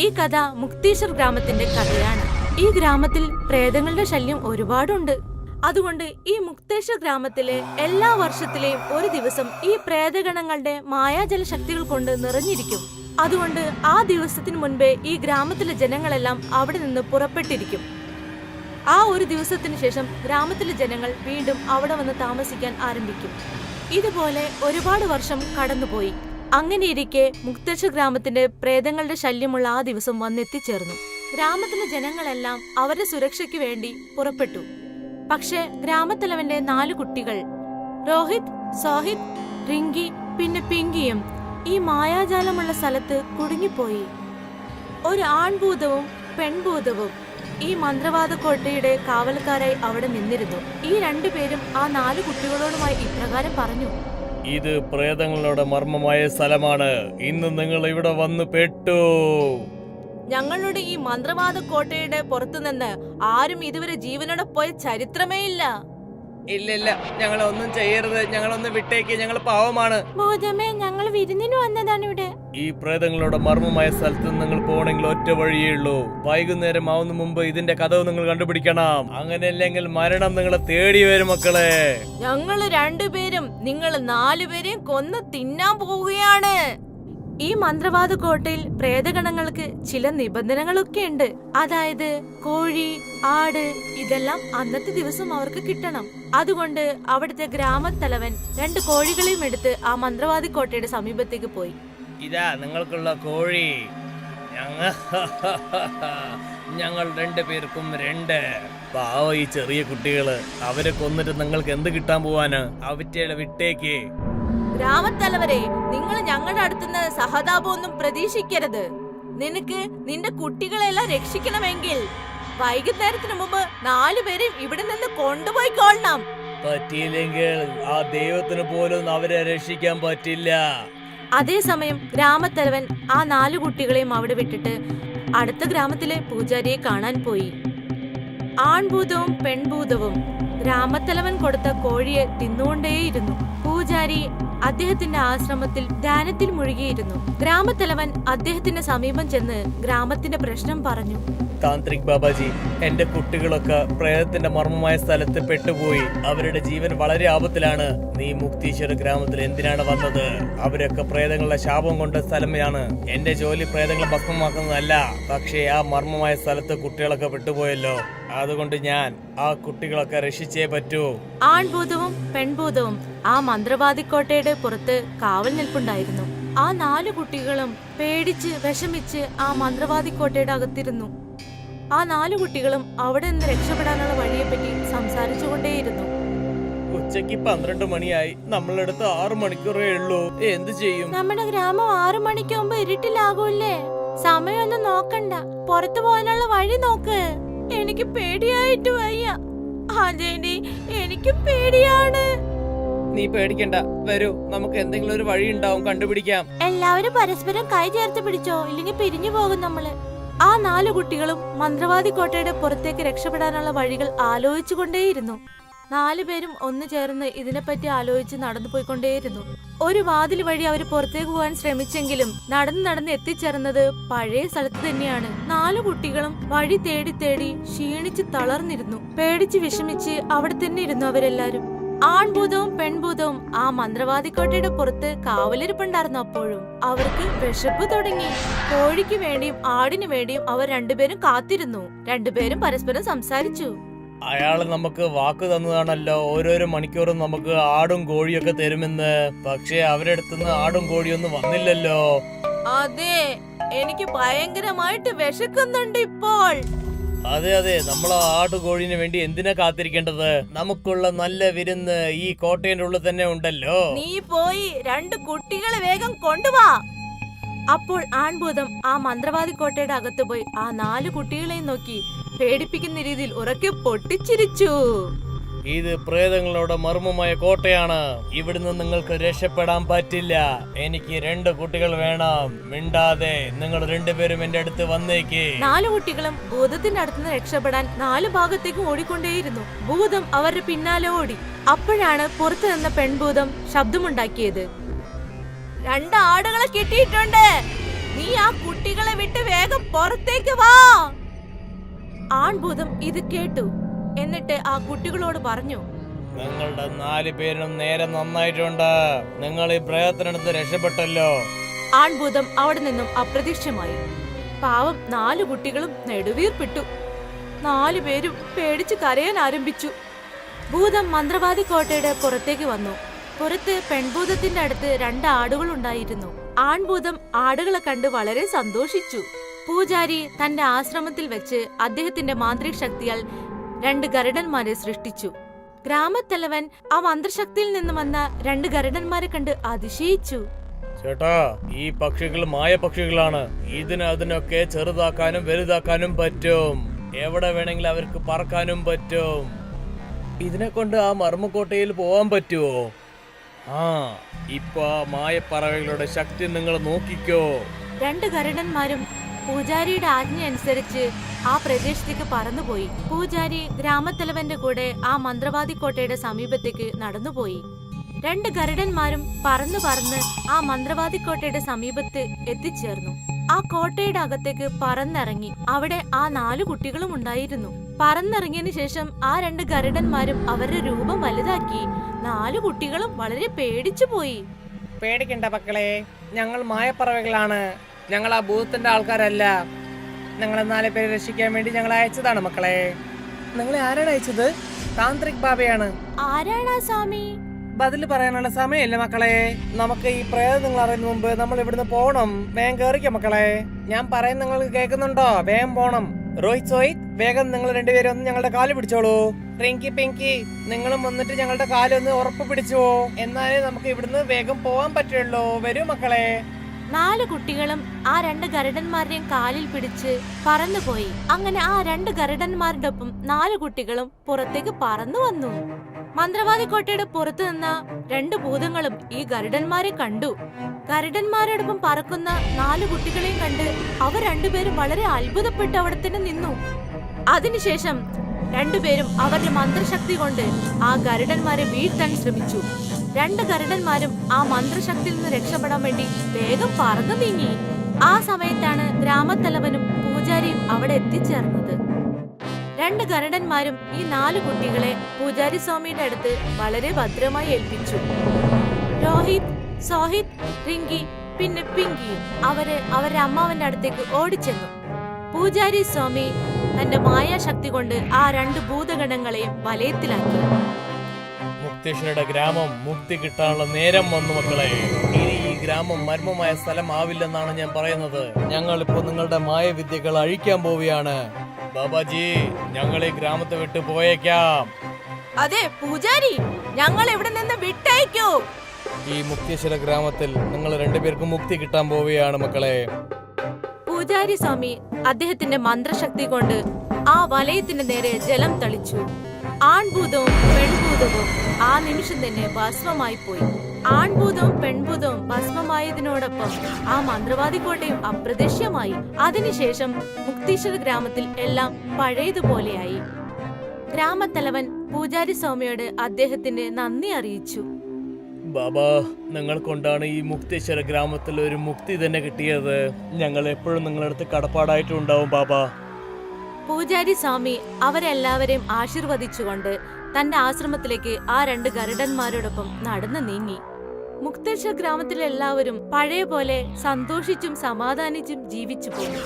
ഈ കഥ മുക്തേശ്വർ ഗ്രാമത്തിന്റെ കഥയാണ്. ഈ ഗ്രാമത്തിൽ പ്രേതങ്ങളുടെ ശല്യം ഒരുപാടുണ്ട്. അതുകൊണ്ട് ഈ മുക്തേശ്വർ ഗ്രാമത്തിലെ എല്ലാ വർഷത്തിലെയും ഒരു ദിവസം ഈ പ്രേതഗണങ്ങളുടെ മായാജല ശക്തികൾ കൊണ്ട് നിറഞ്ഞിരിക്കും. അതുകൊണ്ട് ആ ദിവസത്തിന് മുൻപേ ഈ ഗ്രാമത്തിലെ ജനങ്ങളെല്ലാം അവിടെ നിന്ന് പുറപ്പെട്ടിരിക്കും. ആ ഒരു ദിവസത്തിന് ശേഷം ഗ്രാമത്തിലെ ജനങ്ങൾ വീണ്ടും അവിടെ വന്ന് താമസിക്കാൻ ആരംഭിക്കും. ഇതുപോലെ ഒരുപാട് വർഷം കടന്നുപോയി. അങ്ങനെയിരിക്കെ മുക്തേശ്വർ ഗ്രാമത്തിന്റെ പ്രേതങ്ങളുടെ ശല്യമുള്ള ആ ദിവസം വന്നെത്തിച്ചേർന്നു. ഗ്രാമത്തിലെ ജനങ്ങളെല്ലാം അവരുടെ സുരക്ഷയ്ക്ക് വേണ്ടി പുറപ്പെട്ടു. പക്ഷെ ഗ്രാമത്തലവന്റെ 4 കുട്ടികൾ രോഹിത്, സോഹിത്, റിങ്കി പിന്നെ പിങ്കിയും ഈ മായാജാലമുള്ള സ്ഥലത്ത് കുടുങ്ങിപ്പോയി. ഒരു ആൺഭൂതവും പെൺഭൂതവും ഈ മന്ത്രവാദ കോട്ടയുടെ കാവൽക്കാരായി അവിടെ നിന്നിരുന്നു. ഈ 2 പേരും ആ 4 കുട്ടികളോടുമായി ഇപ്രകാരം പറഞ്ഞു: ഇത് പ്രേതങ്ങളുടെ മർമ്മമായ സ്ഥലമാണ്. ഇന്ന് നിങ്ങൾ ഇവിടെ വന്ന് പെട്ടു. ഞങ്ങളുടെ ഈ മന്ത്രവാദ കോട്ടയുടെ പുറത്തുനിന്ന് ആരും ഇതുവരെ ജീവനോടെ പോയ ചരിത്രമേ ഇല്ല. ഇല്ല, ഞങ്ങളെ ഒന്നും ചെയ്യരുത്. ഞങ്ങളൊന്ന് വിട്ടേക്ക്. ഞങ്ങൾ പാവമാണ്. ഭൂതമേ, ഞങ്ങൾ വിരുന്നിന് വന്നതാണ് ഇവിടെ. ഈ പ്രേതങ്ങളുടെ മർമ്മമായ സ്ഥലത്ത് നിങ്ങൾ പോകണമെങ്കിൽ ഒറ്റ വഴിയേ ഉള്ളൂ. വൈകുന്നേരം ആവുന്ന മുമ്പ് ഇതിന്റെ കഥവ് നിങ്ങൾ കണ്ടുപിടിക്കണം. അങ്ങനെയല്ലെങ്കിൽ മരണം നിങ്ങളെ തേടി വരും മക്കളെ. ഞങ്ങള് 2 പേരും നിങ്ങൾ 4 പേരെയും കൊന്ന് തിന്നാൻ പോവുകയാണ്. ഈ മന്ത്രവാദ കോട്ടയിൽ പ്രേതഗണങ്ങൾക്ക് ചില നിബന്ധനകളൊക്കെ ഉണ്ട്. അതായത് കോഴി, ആട് ഇതെല്ലാം അന്നത്തെ ദിവസം അവർക്ക് കിട്ടണം. അതുകൊണ്ട് അവിടുത്തെ ഗ്രാമത്തലവൻ 2 കോഴികളെയും എടുത്ത് ആ മന്ത്രവാദി കോട്ടയുടെ സമീപത്തേക്ക് പോയി. ഇതാ നിങ്ങൾക്കുള്ള കോഴി. ഞങ്ങൾ 2 പേർക്കും 2. പാവ ഈ ചെറിയ കുട്ടികള്. അവരെ കൊന്നിട്ട് നിങ്ങൾക്ക് എന്ത് കിട്ടാൻ പോവാന്? അവറ്റയുടെ വിട്ടേക്ക്. ഗ്രാമത്തലവരെ, നിങ്ങൾ ഞങ്ങളുടെ അടുത്തുനിന്ന് സഹതാപമൊന്നും പ്രതീക്ഷിക്കരുത്. നിനക്ക് നിന്റെ കുട്ടികളെല്ലാം രക്ഷിക്കണമെങ്കിൽ വൈകുന്നേരത്തിന് മുമ്പ് 4 പേരും ഇവിടെ നിന്ന് കൊണ്ടുപോയിക്കൊള്ളണം. പറ്റിയില്ലെങ്കിൽ ആ ദൈവത്തിന് പോലും അവരെ രക്ഷിക്കാൻ പറ്റില്ല. അതേസമയം ഗ്രാമത്തലവൻ ആ 4 കുട്ടികളെയും അവിടെ വിട്ടിട്ട് അടുത്ത ഗ്രാമത്തിലെ പൂജാരിയെ കാണാൻ പോയി. ആൺഭൂതവും പെൺഭൂതവും ഗ്രാമത്തലവൻ കൊടുത്ത കോഴിയെ തിന്നുകൊണ്ടേയിരുന്നു. പൂജാരി അദ്ദേഹത്തിന്റെ ആശ്രമത്തിൽ ധ്യാനത്തിൽ മുഴുകിയിരുന്നു. ഗ്രാമത്തലവൻ അദ്ദേഹത്തിന്റെ സമീപം ചെന്ന് ഗ്രാമത്തിന്റെ പ്രശ്നം പറഞ്ഞു. താന്ത്രിക് ബാബാജി, എന്റെ കുട്ടികളൊക്കെ പ്രേതത്തിന്റെ മർമ്മമായ സ്ഥലത്ത് പെട്ടുപോയി. അവരുടെ ജീവൻ വളരെ ആപത്തിലാണ്. നീ മുക്തീശ്വര ഗ്രാമത്തിൽ എന്തിനാണ് വന്നത്? അവരൊക്കെ പ്രേതങ്ങളുടെ ശാപം കൊണ്ട സ്ഥലമാണ്. എന്റെ ജോലി പ്രേതങ്ങളെ ഭസ്മമാക്കുന്നതല്ല. പക്ഷേ ആ മർമ്മമായ സ്ഥലത്ത് കുട്ടികളൊക്കെ പെട്ടുപോയല്ലോ. അതുകൊണ്ട് ഞാൻ ആ കുട്ടികളൊക്കെ രക്ഷിച്ചേ പറ്റൂ. ആൺഭൂതവും പെൺഭൂതവും ആ മന്ത്രവാദിക്കോട്ടയുടെ പുറത്ത് കാവൽ നിൽപ്പുണ്ടായിരുന്നു. ആ 4 കുട്ടികളും പേടിച്ച് വിഷമിച്ച് ആ മന്ത്രവാദിക്കോട്ടയുടെ അകത്തിരുന്നു. ആ 4 കുട്ടികളും അവിടെ നിന്ന് രക്ഷപ്പെടാനുള്ള വഴിയെപ്പറ്റി സംസാരിച്ചുകൊണ്ടേയിരുന്നു. ഉച്ചയ്ക്ക് 12 മണിയായി. നമ്മളടുത്ത് 6 മണിക്കൂറേ ഉള്ളൂ. എന്ത് ചെയ്യും? നമ്മുടെ ഗ്രാമം 6 മണിക്ക് മുമ്പ് ഇരുട്ടിലാകൂല്ലേ? സമയമൊന്നും നോക്കണ്ട, പുറത്തു പോകാനുള്ള വഴി നോക്ക്. എനിക്ക് പേടിയായിട്ട് വയ്യ. അതെടി, എനിക്ക് പേടിയാണ്. നീ പേടിക്കണ്ട, വരൂ. നമുക്ക് എന്തെങ്കിലും ഒരു വഴി ഉണ്ടാവും, കണ്ടുപിടിക്കാം. എല്ലാവരും പരസ്പരം കൈ ചേർത്ത് പിടിച്ചോ, ഇല്ലെങ്കിൽ പിരിഞ്ഞു പോകും നമ്മള്. ആ 4 കുട്ടികളും മന്ത്രവാദി കോട്ടയുടെ പുറത്തേക്ക് രക്ഷപ്പെടാനുള്ള വഴികൾ ആലോചിച്ചുകൊണ്ടേയിരുന്നു. 4 പേരും ഒന്ന് ചേർന്ന് ഇതിനെപ്പറ്റി ആലോചിച്ച് നടന്നു പോയിക്കൊണ്ടേയിരുന്നു. ഒരു വാതിൽ വഴി അവർ പുറത്തേക്ക് പോകാൻ ശ്രമിച്ചെങ്കിലും നടന്ന് എത്തിച്ചേർന്നത് പഴയ സ്ഥലത്ത് തന്നെയാണ്. 4 കുട്ടികളും വഴി തേടി തേടി ക്ഷീണിച്ച് തളർന്നിരുന്നു. പേടിച്ച് വിഷമിച്ച് അവിടെ തന്നെ ഇരുന്നു അവരെല്ലാരും. ആൺഭൂതവും പെൺഭൂതവും ആ മന്ത്രവാദിക്കോട്ടയുടെ പുറത്ത് കാവലിരിപ്പുണ്ടായിരുന്നു. അപ്പോഴും അവർക്ക് വിശപ്പ് തുടങ്ങി. കോഴിക്ക് വേണ്ടിയും ആടിനു വേണ്ടിയും അവർ 2 പേരും കാത്തിരുന്നു. 2 പേരും പരസ്പരം സംസാരിച്ചു. അയാള് നമുക്ക് വാക്ക് തന്നതാണല്ലോ, ഓരോരോ മണിക്കൂറും നമുക്ക് ആടും കോഴിയൊക്കെ തരുമെന്ന്. പക്ഷെ അവരടുത്തുനിന്ന് ആടും കോഴിയൊന്നും വന്നില്ലല്ലോ. അതെ, എനിക്ക് ഭയങ്കരമായിട്ട് വിശക്കുന്നുണ്ട് ഇപ്പോൾ. അതെ, നമ്മൾ ആട്ടുകോഴിന് വേണ്ടി എന്തിനാ കാത്തിരിക്കേണ്ടത്? നമുക്കുള്ള നല്ല വിരുന്ന് ഈ കോട്ടയുടെ ഉള്ളിൽ തന്നെ ഉണ്ടല്ലോ. നീ പോയി 2 കുട്ടികളെ വേഗം കൊണ്ടുവാ. അപ്പോൾ ആൺഭൂതം ആ മന്ത്രവാദി കോട്ടയുടെ അകത്ത് പോയി ആ 4 കുട്ടികളെയും നോക്കി പേടിപ്പിക്കുന്ന രീതിയിൽ ഉറക്കെ പൊട്ടിച്ചിരിച്ചു. ഇത് പ്രേതങ്ങളുടെ മർമ്മമായ കോട്ടയാണ്. ഇവിടുന്ന് നിങ്ങൾക്ക് രക്ഷപ്പെടാൻ പറ്റില്ല. എനിക്ക് 2 കുട്ടികൾ വേണം. മിണ്ടാതെ നിങ്ങൾ 2 പേരും എന്റെ അടുത്ത് വന്നേക്ക്. 4 കുട്ടികളും ഭൂതത്തിന്റെ അടുത്തുനിന്ന് രക്ഷപ്പെടാൻ 4 ഭാഗത്തേക്കും ഓടിക്കൊണ്ടേയിരുന്നു. ഭൂതം അവരുടെ പിന്നാലെ ഓടി. അപ്പോഴാണ് പുറത്തു നിന്ന പെൺഭൂതം ശബ്ദമുണ്ടാക്കിയത്. 2 ആടുകളെ കിട്ടിയിട്ടുണ്ട്. നീ ആ കുട്ടികളെ വിട്ട് വേഗം പുറത്തേക്ക് വാ. ആൺഭൂതം ഇത് കേട്ടു. എന്നിട്ട് ആ കുട്ടികളോട് പറഞ്ഞു, നിങ്ങളുടെ 4 പേരും നേരെ നന്നായിട്ടുണ്ട്. നിങ്ങൾ ഈ പ്രയത്നത്ത് രക്ഷപ്പെട്ടല്ലോ. ആൺഭൂതം അവിടെ നിന്നും അപ്രത്യക്ഷമായി. പാവം 4 കുട്ടികളും നെടുവീർപ്പിട്ടു. 4 പേരും പേടിച്ച് കരയാൻ ആരംഭിച്ചു. ഭൂതം മന്ത്രവാദി കോട്ടയുടെ പുറത്തേക്ക് വന്നു. പുറത്ത് പെൺഭൂതത്തിന്റെ അടുത്ത് 2 ആടുകൾ ഉണ്ടായിരുന്നു. ആൺഭൂതം ആടുകളെ കണ്ട് വളരെ സന്തോഷിച്ചു. പൂജാരി തന്റെ ആശ്രമത്തിൽ വെച്ച് അദ്ദേഹത്തിന്റെ മാന്ത്രിക ശക്തിയാൽ 2 ഗരുഡന്മാരെ സൃഷ്ടിച്ചു. ഗ്രാമത്തലവൻ ആ മന്ത്രശക്തിയിൽ നിന്ന് വന്ന 2 ഗരുഡന്മാരെ കണ്ട് അതിശയിച്ചു. ചേട്ടാ, ഈ പക്ഷികൾ മായ പക്ഷികളാണ്. അതിനൊക്കെ ചെറുതാക്കാനും വലുതാക്കാനും പറ്റും. എവിടെ വേണമെങ്കിലും അവർക്ക് പറക്കാനും പറ്റും. ഇതിനെ കൊണ്ട് ആ മർമ്മക്കോട്ടയിൽ പോവാൻ പറ്റുമോ? ഇപ്പൊ ആ മായപ്പറവകളുടെ ശക്തി നിങ്ങൾ നോക്കിക്കോ. 2 ഗരുഡന്മാരും പൂജാരിയുടെ ആജ്ഞ അനുസരിച്ച് ആ പ്രദേശത്തേക്ക് പറന്നുപോയി. പൂജാരി ഗ്രാമത്തലവന്റെ കൂടെ ആ മന്ത്രവാദി കോട്ടയുടെ സമീപത്തേക്ക് നടന്നുപോയി. 2 ഗരുഡന്മാരും പറന്ന് ആ മന്ത്രവാദി കോട്ടയുടെ സമീപത്ത് എത്തിച്ചേർന്നു. ആ കോട്ടയുടെ അകത്തേക്ക് പറന്നിറങ്ങി. അവിടെ ആ 4 കുട്ടികളും ഉണ്ടായിരുന്നു. പറന്നിറങ്ങിയതിനു ശേഷം ആ 2 ഗരുഡന്മാരും അവരുടെ രൂപം വലുതാക്കി. 4 കുട്ടികളും വളരെ പേടിച്ചു പോയി. പേടിക്കണ്ട മക്കളെ, ഞങ്ങൾ മായപ്പറവകളാണ്. ഞങ്ങൾ ആ ഭൂതത്തിന്റെ ആൾക്കാരല്ല. ഞങ്ങളെ 4 പേരെ രക്ഷിക്കാൻ വേണ്ടി ഞങ്ങൾ അയച്ചതാണ് മക്കളെ. നിങ്ങളെ ആരാണ് അയച്ചത്? താന്ത്രിക് ബാബയാണ്. ആരാണ് സ്വാമി? ബദല് പറയാനുള്ള സമയമില്ല മക്കളെ. നമുക്ക് ഈ പ്രേതം നിങ്ങൾ അറിയുന്ന മുമ്പ് നമ്മൾ ഇവിടുന്ന് പോണം. വേഗം കേറിക്കോ മക്കളെ. ഞാൻ പറയുന്നത് നിങ്ങൾക്ക് കേൾക്കുന്നുണ്ടോ? വേഗം പോണം. രോഹിത്, വേഗം നിങ്ങൾ 2 പേരും ഒന്ന് ഞങ്ങളുടെ കാല് പിടിച്ചോളൂ. റിങ്കി, പിങ്കി, നിങ്ങളും വന്നിട്ട് ഞങ്ങളുടെ കാലൊന്ന് ഉറപ്പ് പിടിച്ചോ. എന്നാലേ നമുക്ക് ഇവിടുന്ന് വേഗം പോവാൻ പറ്റുള്ളൂ. വരൂ മക്കളെ. 4 കുട്ടികളും ആ 2 ഗരുഡന്മാരുടെയും കാലിൽ പിടിച്ച് പറന്നുപോയി. അങ്ങനെ ആ 2 ഗരുഡന്മാരുടെ ഒപ്പം 4 കുട്ടികളും പുറത്തേക്ക് പറന്നു വന്നു. മന്ത്രവാദി കോട്ടയുടെ പുറത്തു നിന്ന 2 ഭൂതങ്ങളും ഈ ഗരുഡന്മാരെ കണ്ടു. ഗരുഡന്മാരോടൊപ്പം പറക്കുന്ന 4 കുട്ടികളെയും കണ്ട് അവർ 2 പേരും വളരെ അത്ഭുതപ്പെട്ട് അവിടെ തന്നെ നിന്നു. അതിനുശേഷം 2 പേരും അവരുടെ മന്ത്രശക്തി കൊണ്ട് ആ ഗരുഡന്മാരെ വീഴ്ത്താൻ ശ്രമിച്ചു. 2 ഗരുഡന്മാരും ആ മന്ത്രശക്തിയിൽ നിന്ന് രക്ഷപ്പെടാൻ വേണ്ടി വേഗം പറന്നു നീങ്ങി. ആ സമയത്താണ് ഗ്രാമത്തലവനും പൂജാരിയും അവിടെ എത്തിച്ചേർന്നത്. 2 ഗരുഡന്മാരും ഈ 4 കുട്ടികളെ പൂജാരി സ്വാമിയുടെ അടുത്ത് വളരെ ഭദ്രമായി ഏൽപ്പിച്ചു. രോഹിത്, സോഹിത്, റിങ്കി പിന്നെ പിങ്കിയും അവരുടെ അമ്മാവന്റെ അടുത്തേക്ക് ഓടിച്ചെന്നു. പൂജാരി സ്വാമി തന്റെ മായാശക്തി കൊണ്ട് ആ 2 ഭൂതഗണങ്ങളെയും വലയത്തിലാക്കി. മുക്തേശ്വരുടെ ഗ്രാമം മുക്തി കിട്ടാനുള്ള നേരം വന്നു മക്കളെ. ഇനി ഈ ഗ്രാമം മർമ്മമായ സ്ഥലമാവില്ലെന്നാണ് ഞാൻ പറയുന്നത്. ഞങ്ങൾ ഇപ്പൊ നിങ്ങളുടെ മായവിദ്യകൾ അഴിക്കാൻ പോവുകയാണ്. ബാബാജി, ഞങ്ങൾ ഈ ഗ്രാമത്തെ വിട്ടു പോയേക്കാം. അതെ പൂജാരി, ഞങ്ങൾ ഇവിടെ നിന്ന് വിട്ടയക്കൂ. ഈ മുക്തേശ്വര ഗ്രാമത്തിൽ നിങ്ങൾ 2 പേർക്കും മുക്തി കിട്ടാൻ പോവുകയാണ് മക്കളെ. പൂജാരി സ്വാമി അദ്ദേഹത്തിന്റെ മന്ത്രശക്തി കൊണ്ട് ആ വലയത്തിന്റെ നേരെ ജലം തളിച്ചു. ആൺഭൂതവും പെൺഭൂതവും ആ നിമിഷം തന്നെ ഭസ്മമായി പോയി. ആൺഭൂതവും പെൺഭൂതവും ഭസ്മമായതിനോടൊപ്പം ആ മന്ത്രവാദി കോട്ടയും അപ്രത്യക്ഷമായി. അതിനുശേഷം മുക്തീശ്വര ഗ്രാമത്തിൽ എല്ലാം പഴയതുപോലെയായി. ഗ്രാമത്തലവൻ പൂജാരി സ്വാമിയോട് അദ്ദേഹത്തിന്റെ നന്ദി അറിയിച്ചു. ബാബാ, നിങ്ങൾ കൊണ്ടാണ് ഈ മുക്തേശ്വര ഗ്രാമത്തിൽ ഒരു മുക്തി തന്നെ കിട്ടിയത്. ഞങ്ങൾ എപ്പോഴും നിങ്ങളടുത്ത് കടപ്പാടായിട്ടുണ്ടാവും ബാബാ. പൂജാരി സ്വാമി അവരെല്ലാവരെയും ആശീർവദിച്ചുകൊണ്ട് തന്റെ ആശ്രമത്തിലേക്ക് ആ 2 ഗരുഡന്മാരോടൊപ്പം നടന്നു നീങ്ങി. മുക്തേശ്വർ ഗ്രാമത്തിലെ എല്ലാവരും പഴയ പോലെ സന്തോഷിച്ചും സമാധാനിച്ചും ജീവിച്ചു പോയി.